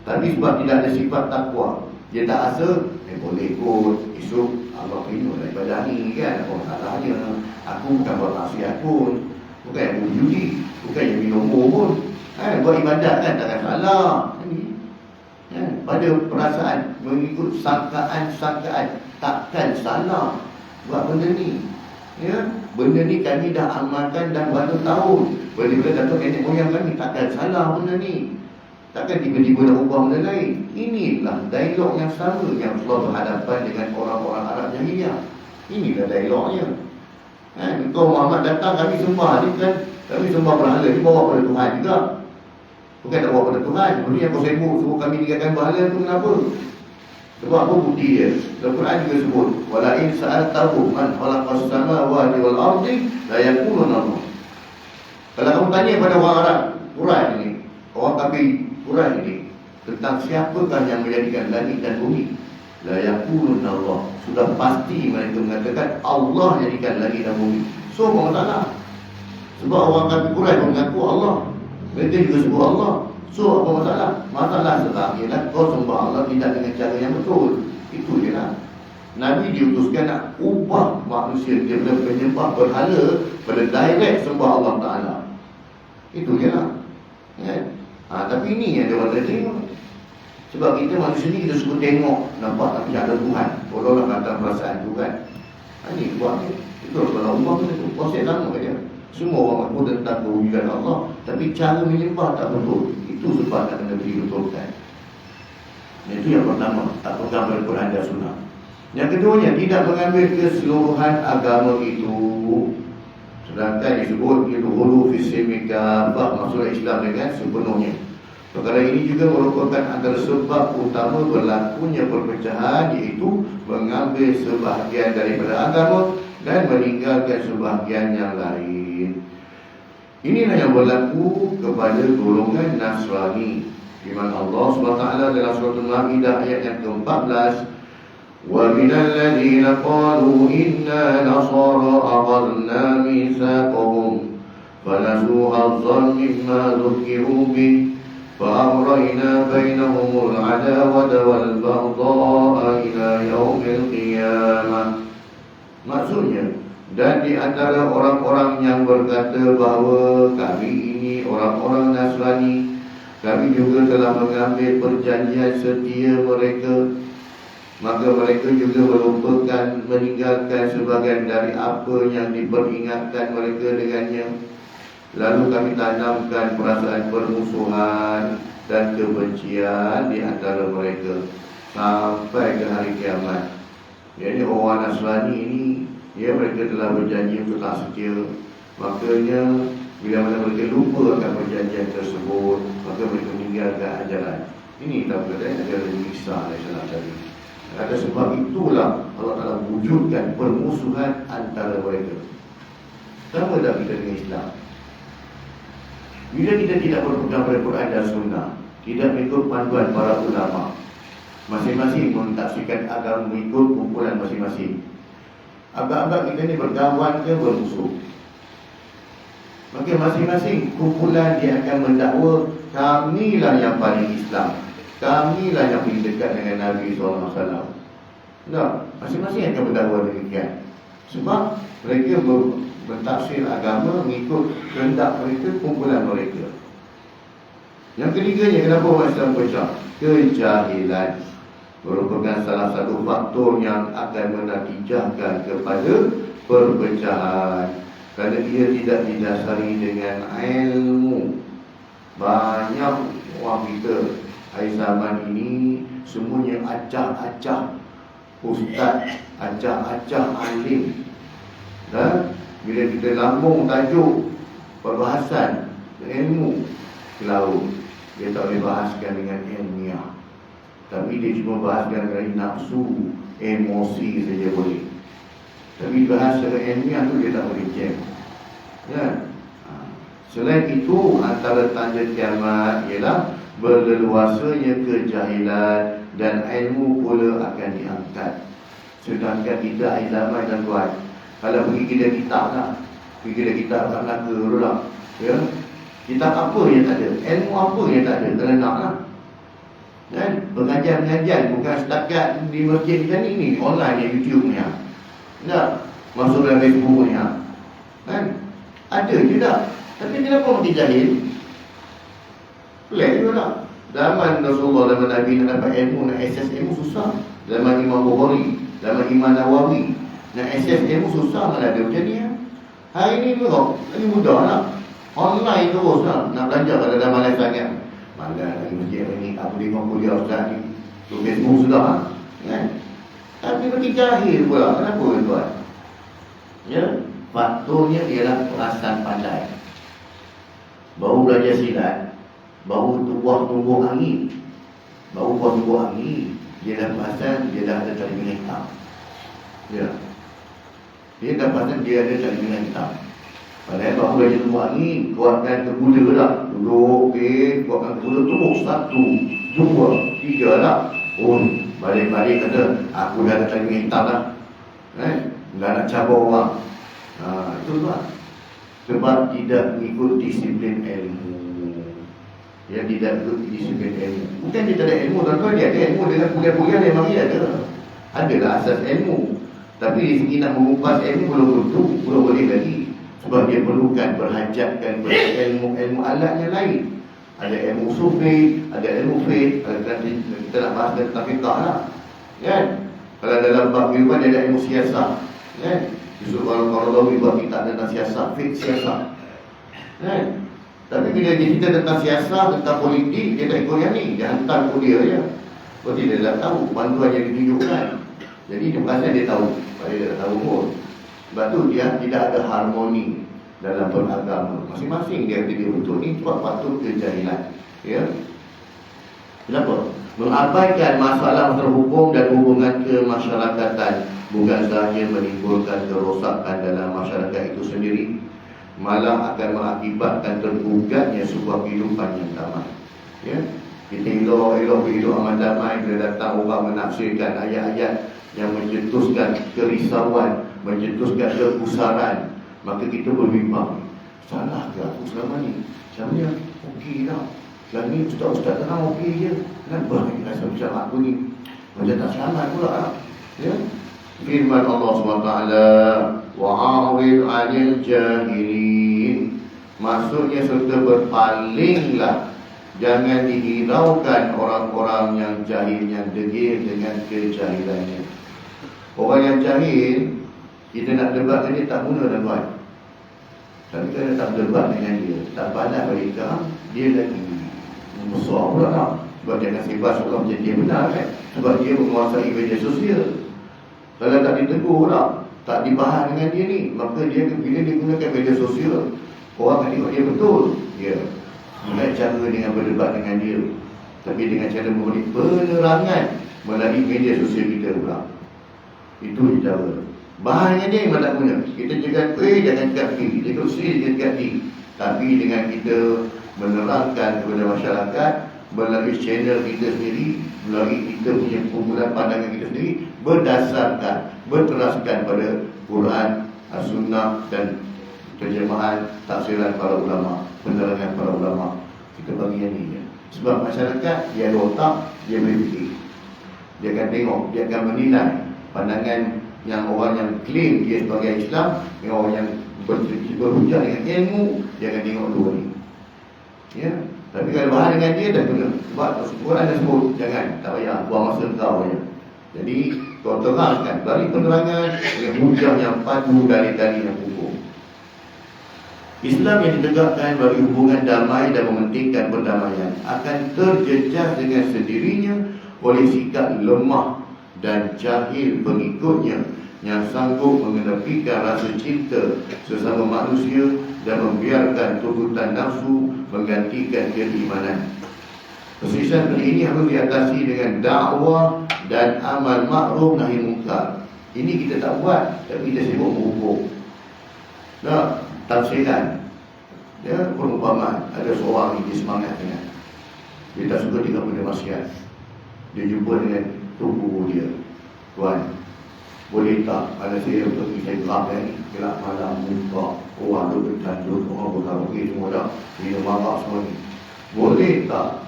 Tapi sebab tidak ada sifat takwa, dia tak rasa, boleh ikut, esok Allah minum daripada ni kan, apa masalahnya. Aku bukan buat maksiat pun, bukan yang judi, bukan yang minum pun. Buat ibadat kan takkan salah. Pada perasaan, mengikut sangkaan-sangkaan, takkan salah buat benda ni. Ya, Benda ni kami dah amalkan dah berapa tahun. Bila kata nenek moyang kami takkan salah benda ni. Takkan tiba-tiba nak ubah benda lain. Inilah dialog yang sama yang Rasulullah berhadapan dengan orang-orang Arab Jahiliyah. Inilah dialognya. Kau Muhammad datang kami sembah ni kan, kami sembah berhala ni bawa pada Tuhan juga. Bukan tak bawa pada Tuhan. Benda yang kau sibuk suruh kami tinggalkan berhala tu kenapa? Sebab apa bukti dia? Al-Quran juga sebut, wala in sa'altahu man khalaqas samawati wal ardi la yaquluna Allah. Kalau kamu tanya pada orang Arab Quraisy ini, orang kafir Quraisy ini, tentang siapakah yang menjadikan langit dan bumi, la yaquluna Allah. Sudah pasti mereka mengatakan Allah jadikan langit dan bumi. So apa masalah? Sebab orang kafir Quraisy mengaku Allah, mereka juga sebut Allah. So apa masalah? Masalah sekarang ialah kau sembah Allah tidak dengan cara yang betul. Itu je lah. Nabi diutuskan nak ubah manusia daripada penyembah berhala pada direct sembah Allah Ta'ala. Itu je lah. Tapi ini yang dia orang terima. Sebab kita manusia ni kita suka tengok, nampak tapi ada Tuhan. Kalau nak kata perasaan Tuhan. Ini buat ni. Itu kalau Allah tu konsep sama dia. Semua orang mengaku tentang kewujudan Allah, tapi cara menyembah tak betul. Itu sebab tak kena dibetulkan. Itu yang pertama, tak pegang pada Quran dan Sunnah. Yang keduanya, tidak mengambil keseluruhan agama itu. Sedangkan disebut itu hulu fisimika, maksudnya Islam dengan sepenuhnya. Perkara ini juga merupakan antara sebab utama berlakunya perpecahan, iaitu mengambil sebahagian daripada agama dan meninggalkan sebahagian yang lain. Inilah yang berlaku kepada golongan Nasrani. Di mana Allah SWT dalam surah Al-Ma'idah ayat yang ke-14, وَمِنَ الَّذِينَ قَالُوا إِنَّا نَصَارَى أَخَذْنَا مِيثَاقَهُمْ فَنَسُوا حَظًّا مِّمَّا ذُكِّرُوا بِهِ فَأَغْرَيْنَا بَيْنَهُمُ الْعَدَاوَةَ وَالْبَغْضَاءَ إِلَى يَوْمِ الْقِيَامَةِ. Maksudnya, dan di antara orang-orang yang berkata bahawa kami ini orang-orang Nasrani, kami juga telah mengambil perjanjian setia mereka, maka mereka juga melupakan meninggalkan sebahagian dari apa yang diperingatkan mereka dengannya. Lalu kami tanamkan perasaan permusuhan dan kebencian di antara mereka sampai ke hari kiamat. Jadi orang Nasrani ini, mereka telah berjanji untuk tak setia. Makanya bila mana mereka lupa akan perjanjian tersebut, maka mereka meninggalkan ajaran. Ini tak berkata ajaran Isa AS tadi. Kata sebab itulah Allah Ta'ala wujudkan permusuhan antara mereka. Sama tak kita dengan Islam? Bila kita tidak berpegang pada Quran dan Sunnah, tidak mengikut panduan para ulama, masing-masing mentafsirkan agama mengikut kumpulan masing-masing, agak-agak kita ni berkawan ke bermusuh. Maka masing-masing kumpulan dia akan mendakwa kamilah yang paling Islam, kamilah yang paling dekat dengan Nabi SAW. Tak, masing-masing akan mendakwa demikian. Sebab mereka mentafsir agama mengikut kehendak mereka, kumpulan mereka. Yang ketiganya, kenapa orang Islam pecah? Kejahilan merupakan salah satu faktor yang akan menakijahkan kepada perpecahan, kerana ia tidak didasari dengan ilmu. Banyak orang kita hari zaman ini semuanya acah-acah ustaz, acah-acah alim. Dan bila kita lambung tajuk perbahasan ilmu ke laut, dia tak boleh bahaskan dengan ilmiah, tapi dia cuma bahaskan dari nafsu, emosi saja boleh. Tapi bahasa ilmiah tu dia tak boleh jam. Kan? Selain itu, antara tanda kiamat ialah berleluasanya kejahilan dan ilmu pula akan diangkat. Sedangkan kita hari zaman dan tuan, kalau pergi kedai kitab lah, pergi kedai kitab kat Melaka dulu lah, ya, kitab apa yang tak ada, ilmu apa yang tak ada, kena nak lah. Dan pengajian-pengajian bukan setakat di masjid macam ni, online ni, YouTube ni. Tak, masuk dalam Facebook ni. Kan? Ada je tak? Tapi kenapa mesti jahil? Pelik juga tak? Zaman Rasulullah, zaman Nabi nak dapat ilmu, nak akses ilmu susah. Zaman Imam Bukhari, zaman Imam Nawawi, nak akses ilmu susah, mana ada macam ni. Hari ni tengok, ini mudah lah. Online terus lah. Nak belajar pada dah malas sangat. Malas lagi masjid ni. Aku tengok kuliah Ustaz ni. Tu Facebook sudah lah. Kan? Tapi bagi jahil pula. Kenapa tuan? Ya? Faktornya ialah perasaan pandai. Baru belajar silat, baru tumbuh angin. Baru tumbuh angin, dia dah perasan dia dah ada tali minyak hitam. Ya. Dia dah perasan dia ada tali minyak hitam. Padahal baru belajar tumbuh angin, kuatkan kebuda lah. Duduk, kuatkan kebuda, terus 1, 2, 3 lah. Oh, balik-balik kata, aku dah ada tali minyak hitam lah. Dah nak cabar orang. Itu lah. Sebab tidak mengikut disiplin ilmu. Dia tidak mengikut disiplin ilmu. Bukan dia tak ada ilmu, tuan-tuan, dia ada ilmu dengan kuliah-kuliah memang dia ada. Adalah asas ilmu. Tapi di sini nak mengupas ilmu belum tentu, belum boleh lagi. Sebab dia perlukan berhajatkan ilmu alat yang lain. Ada ilmu sufi, ada ilmu fiqh. Kita nak bahas tentang fiqh lah. Kan? Kalau dalam bab kehidupan dia ada ilmu siasat. Kan? Justru kalau buat kita tentang siasat, fiqh siasat. Tapi bila dia cerita tentang siasat, tentang politik, dia tak ikut yang ni. Dia hantar kuliah je. Sebab dia dah tahu bantuan yang ditunjukkan. Jadi dia perasan dia tahu. Dia dah tahu pun. Sebab tu dia tidak ada harmoni dalam beragama. Masing-masing dia kata dia betul. Ni sebab patut kejahilan. Ya. Kenapa? Mengabaikan masalah hukum dan hubungan kemasyarakatan bukan sahaja menimbulkan kerosakan dalam masyarakat itu sendiri, malah akan mengakibatkan tergugatnya sebuah kehidupan yang damai. Ya? Kita elok-elok hidup aman damai. Bila datang orang menafsirkan ayat-ayat yang mencetuskan kerisauan, mencetuskan kegusaran, maka kita berbimbang, salah ke aku selama ni? Sebenarnya okey tak? Selama ni ustaz-ustaz tenang okey je. Kenapa ni rasa macam aku ni macam tak selamat pula lah. Ya? Firman Allah SWT, wa'arid 'anil jahilin. Maksudnya serta berpalinglah, jangan dihiraukan orang-orang yang jahil, yang degil dengan kejahilannya. Orang yang jahil, kita nak debat dengan dia tak guna tuan. Tapi kalau tak debat dengan dia, tak pandai mereka, dia lagi besar pula tak. Sebab dia nak sebab orang macam dia benar kan. Sebab dia menguasai media sosial. Kalau tak ditegur tak dibahas dengan dia ni, maka dia bila dia gunakan media sosial, orang akan tengok dia betul. Ya. Bukan cara dengan berdebat dengan dia, tapi dengan cara memberi penerangan melalui media sosial kita pula. Itu cara. Bahas dengan dia memang tak guna. Kita cakap A, jangan cakap B. Kita cakap C, jangan cakap D. Tapi dengan kita menerangkan kepada masyarakat melalui channel kita sendiri, melalui kita punya kumpulan pandangan kita sendiri, berdasarkan, berteraskan pada Quran, As-Sunnah dan terjemahan tafsiran para ulama, penerangan para ulama. Kita bagi yang ni. Sebab masyarakat dia ada otak, dia boleh fikir. Dia akan tengok, dia akan menilai pandangan yang orang yang claim dia sebagai Islam dengan orang yang berhujah dengan ilmu. Dia akan tengok dua ni. Ya. Tapi kalau bahan dengan dia dah guna. Sebab Quran dah sebut, jangan, tak payah buang masa kau je. Jadi kau terangkan, bagi penerangan dengan hujah yang padu dari yang hukum. Islam yang ditegakkan bagi hubungan damai dan mementingkan perdamaian akan terjejas dengan sendirinya oleh sikap lemah dan jahil pengikutnya yang sanggup mengenepikan rasa cinta sesama manusia dan membiarkan tuntutan nafsu menggantikan keimanan. Perselisihan ini harus diatasi dengan dakwah dan amal ma'ruf nahi munkar. Ini kita tak buat, tapi kita sibuk berhukum. Nah, tafsiran. Ya, perumpamaan. Ada seorang ini semangat dengan. Dia tak suka dengan benda maksiat. Dia jumpa dengan tubuh dia. Tuan, boleh tak ada saya pergi saya gelap malam buka orang tu bertanduk, orang berkaraoke semua dah, minum mamak semua ni. Boleh tak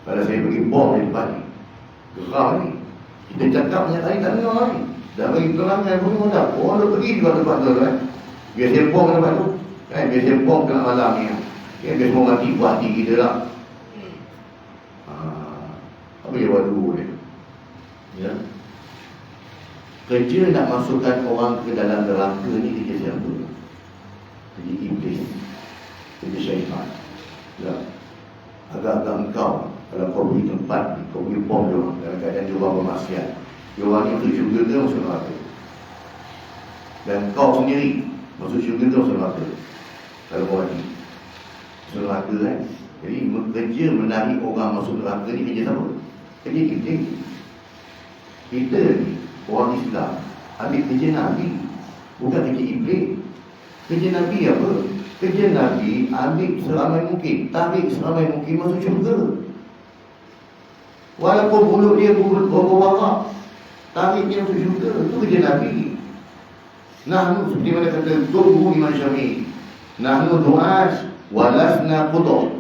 kalau saya pergi bom di depan ni, geram ni, kita cakap banyak kali tak dengar ni, dah bagi penerangan pun semua dah, orang tu pergi juga tempat tu kan. Biar saya bom tempat tu kan, biar saya bom gelap malam ni kan, biar semua mati buat hati kita lah. Apa dia buat dulu dia? Ya. Kerja nak masukkan orang ke dalam neraka ni kerja siapa? iblis, kerja syaitan. Ya. Agak-agak engkau kalau kau pergi tempat, kau pergi bom dia orang dalam keadaan dia orang bermaksiat, dia orang itu syurga ke masuk neraka. Dan kau sendiri masuk syurga ke masuk neraka kalau kau mati masuk neraka kan. Jadi kerja menarik orang masuk neraka ni kerja siapa? Kerja kita. Kita ni orang Islam ambil kerja Nabi, bukan kerja iblis. Kerja Nabi apa? Kerja Nabi ambil seramai mungkin, tarik seramai mungkin masuk syurga. Walaupun mulut dia berwarak, tarik dia masuk syurga. Itu kerja Nabi. Nahnu seperti mana kata Tuhan Imam Syafi'i, nahnu du'as walasna qudah.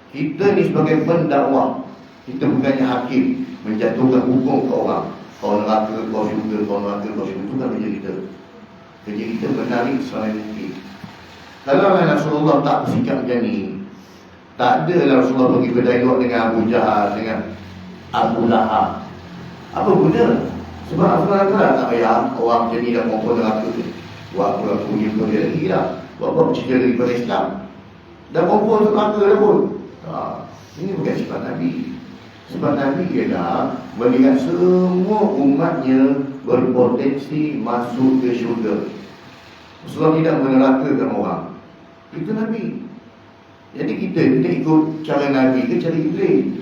Kita ni sebagai pendakwah, kita bukannya hakim menjatuhkan hukum ke orang. Kau neraka, kau syurga, kau neraka, kau syurga. Itu kan kerja kita. Kerja kita menarik seramai mungkin. Kalau Rasulullah tak bersikap macam ni, tak ada Rasulullah pergi berdialog dengan Abu Jahal, dengan Abu Lahab. Apa guna? Sebab Rasulullah tak payah orang macam ni dah kompon neraka tu. Buat apa punya dia lagi lah. Buat apa cerita daripada Islam. Dah kompon neraka dah pun. Ini bukan sifat Nabi. Sebab Nabi ialah melihat semua umatnya berpotensi masuk ke syurga. Rasulullah tidak menerakakan orang. Itu Nabi. Jadi kita ikut cara Nabi ke cara iblis?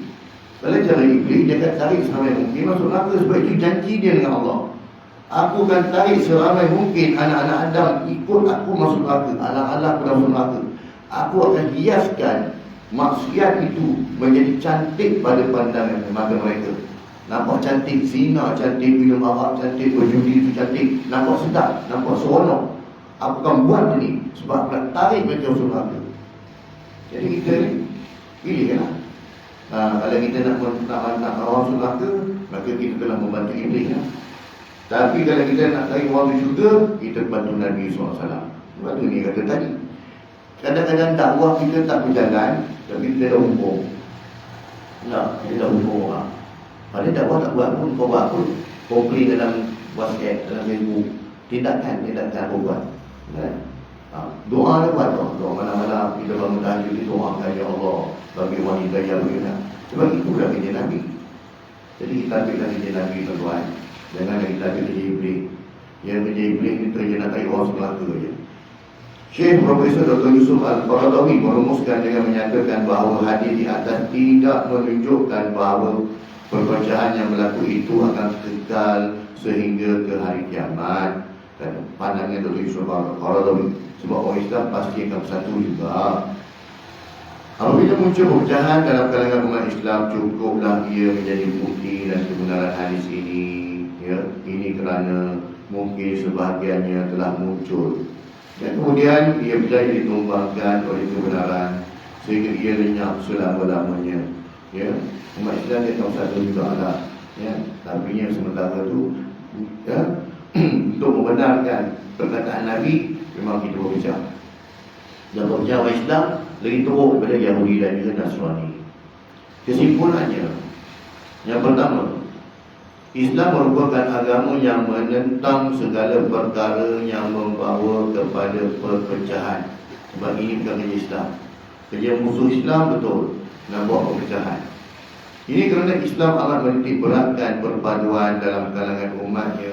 Kalau cara iblis, dia akan tarik seramai mungkin masuk neraka. Sebab itu janji dia dengan Allah. Aku akan tarik seramai mungkin anak-anak Adam ikut aku masuk neraka. Anak-anak aku masuk neraka. Aku akan hiaskan maksiat itu menjadi cantik pada pandangan mata mereka. Nampak cantik, zina cantik, minum arak cantik, berjudi itu cantik. Nampak sedap, nampak seronok. Aku akan buat ini sebab aku nak tarik mereka masuk neraka. Jadi kita ni pilihlah. Kalau kita nak orang masuk neraka, maka kita telah membantu iblis lah. Tapi kalau kita nak tarik orang juga, kita bantu Nabi SAW. Sebab tu ni kata tadi, kadang-kadang dakwah kita tak berjalan, tapi kita dah hukum. Kita dah hukum orang. Padahal dakwah tak buat pun, kau buat apa? Komplain dalam WhatsApp, dalam Facebook. Tindakan apa buat? Doa dia buat doa malam-malam kita bangun tahajud, kita doakan ya Allah bagi wanita yang begini. Sebab itu dah kerja Nabi. Jadi kita ambillah kerja Nabi tuan-tuan. Jangan kita ambil kerja iblis. Yang kerja iblis ni kerja nak tarik orang neraka je. Syekh Profesor Dr. Yusuf Al-Qaradawi merumuskan dengan menyatakan bahawa hadis di atas tidak menunjukkan bahawa perpecahan yang berlaku itu akan kekal sehingga ke hari kiamat. Dan pandangan Dr. Yusuf Al-Qaradawi, sebab orang Islam pasti akan bersatu juga. Apabila muncul perpecahan dalam kalangan umat Islam, cukuplah ia menjadi bukti dan kebenaran hadis ini. Ya, ini kerana mungkin sebahagiannya telah muncul dan kemudian ia berjaya ditumbangkan oleh kebenaran sehingga ia lenyap selama-lamanya. Ya, umat Islam dia tahu satu juga lah. Ya, tapi yang sementara tu, ya, untuk membenarkan perkataan Nabi, memang kita berbicara. Dan berbicara Islam lebih teruk daripada Yahudi dan juga Nasrani. Kesimpulannya, yang pertama, Islam merupakan agama yang menentang segala perkara yang membawa kepada perpecahan. Sebab ini bukan kerja Islam. Kerja musuh Islam betul nak buat perpecahan. Ini kerana Islam amat menitik beratkan perpaduan dalam kalangan umatnya,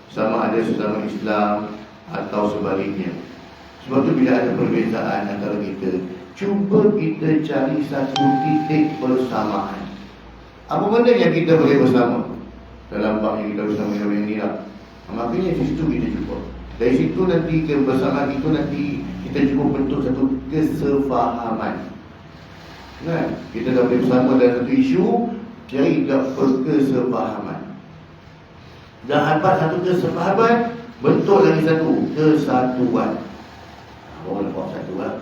sama ada sesama Islam atau sebaliknya. Sebab tu bila ada perbezaan antara kita, cuba kita cari satu titik persamaan. Apa benda yang kita boleh bersama dalam bab yang kita bersama yang ini lah. Makanya di situ kita jumpa. Dari situ nanti kebersamaan itu nanti kita cuba bentuk satu kesefahaman. Kan? Kita dah boleh bersama dalam satu isu, cari kesefahaman. Dan dapat satu kesefahaman, bentuk lagi satu kesatuan. Orang nampak satu lah.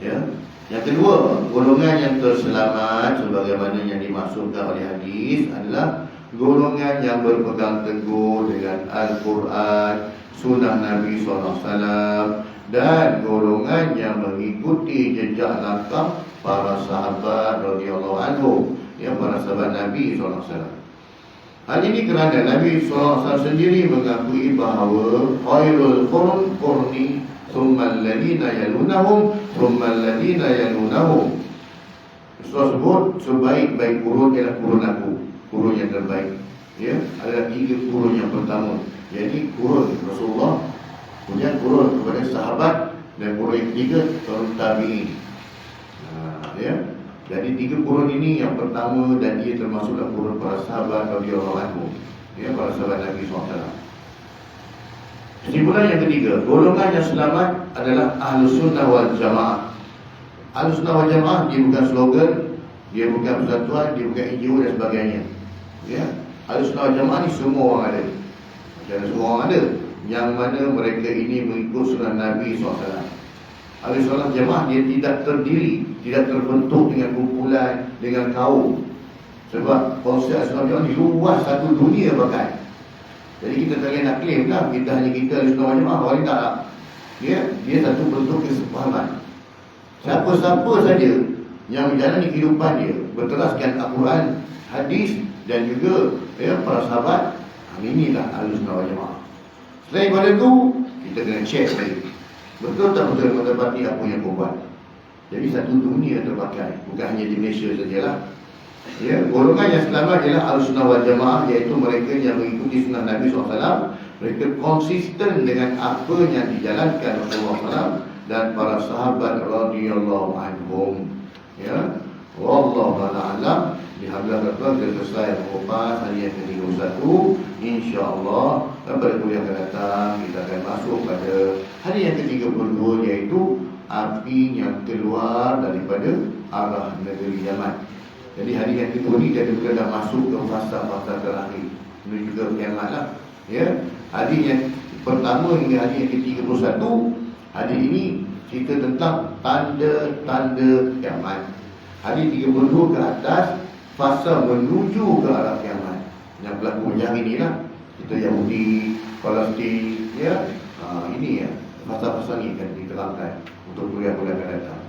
Ya. Yang kedua, golongan yang terselamat sebagaimana yang dimaksudkan oleh hadis adalah golongan yang berpegang teguh dengan Al-Quran, Sunnah Nabi SAW, dan golongan yang mengikuti jejak langkah para sahabat radhiyallahu anhum, yang para sahabat Nabi SAW. Hal ini kerana Nabi SAW sendiri mengakui bahawa khairul qurun qurni, thumma alladhina yalunahum, thumma alladhina yalunahum. Rasulullah sebut sebaik-baik kurun ialah kurun aku, kurun yang terbaik. Ya, ada 3 kurun yang pertama. Jadi kurun Rasulullah, kemudian kurun kepada sahabat, dan kurun yang ketiga kurun tabi'in. Ya. Jadi 3 kurun ini yang pertama, dan ia termasuklah kurun para sahabat radhiyallahu anhum. Ya, para sahabat Nabi SAW. Kesimpulan yang ketiga, golongan yang selamat adalah Ahlus Sunnah wal Jamaah. Ahlus Sunnah wal Jamaah dia bukan slogan, dia bukan persatuan, dia bukan NGO dan sebagainya. Ya, Ahlus Sunnah wal Jamaah ni semua orang ada. Dan semua orang ada, yang mana mereka ini mengikut sunnah Nabi SAW. Ahlus Sunnah wal Jamaah dia tidak terdiri, tidak terbentuk dengan kumpulan, dengan kaum. Sebab konsep Ahlus Sunnah wal Jamaah ni luas satu dunia bahkan. Jadi kita tak boleh nak claim lah kita hanya kita Ahlus Sunnah wal Jamaah. Orang tak. Ya, dia satu bentuk kesepahaman. Siapa-siapa saja yang menjalani kehidupan dia berteraskan Al-Quran, hadis dan juga para sahabat, inilah Ahlus Sunnah wal Jamaah. Selain daripada itu, kita kena check lagi. Betul tak betul mendapati apa yang kau buat. Jadi satu dunia terpakai, bukan hanya di Malaysia sajalah. Ya, golongan yang selamat ialah Ahlus Sunnah wal Jamaah, iaitu mereka yang mengikuti sunnah Nabi SAW. Mereka konsisten dengan apa yang dijalankan Rasulullah SAW dan para sahabat radhiyallahu anhum. Ya, wallahu a'lam. Alhamdulillah kita selesai mengupas hari yang ke-31. InsyaAllah pada kuliah akan datang kita akan masuk pada hari yang ke-32, iaitu api yang keluar daripada arah negeri Yaman. Jadi hari yang kedua ni kita dah masuk ke fasa-fasa terakhir menuju ke kiamat lah. Ya, hari yang pertama hingga hari yang ke-31, hari ini cerita tentang tanda-tanda kiamat. Hari 32 ke atas, fasa menuju ke arah kiamat. Yang berlaku macam inilah, kita Yahudi, Palestin, ya. Ini ya, fasa-fasa ni akan diterangkan untuk kuliah-kuliah akan datang.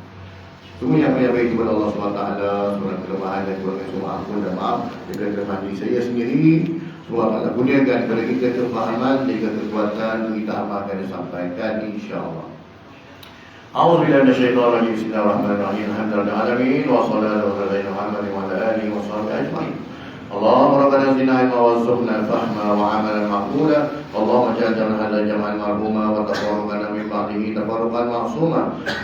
Semua yang baik kepada Allah SWT, semua kelemahan dan kurangnya semua ampun dan maaf. Dengan kelemahan diri saya sendiri, semua Allah gunakan kepada kita kefahaman dan kekuatan untuk kita amalkan dan sampaikan, insyaAllah. A'udzubillahi minasyaitonir rajim. Bismillahirrahmanirrahim. Alhamdulillahil alamin wassalatu wassalamu ala Muhammadin wa ala alihi washabbihi ajmain. Allahumma rabbana zidna ilma warzuqna fahma wa amalan maqbula. Allahumma ij'al hadha jam'an marhuma wa tafarruqana min ba'dihi tafarruqan ma'suma.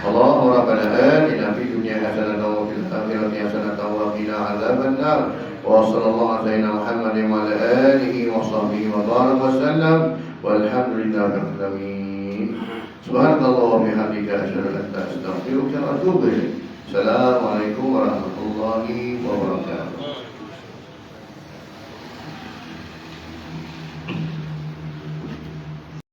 Allahumma rabbana atina fid dunya hasanatan wa fil akhirati hasanatan wa qina adzaban nar. Wa sallallahu ala sayyidina Muhammadin wa ala alihi washabbihi wa baraka wa sallam. Walhamdulillahi rabbil alamin. Subhanallah wa bihamdika asyhadu an la ilaha illa anta astaghfiruka wa atubu ilaik. Assalamualaikum warahmatullahi wabarakatuh.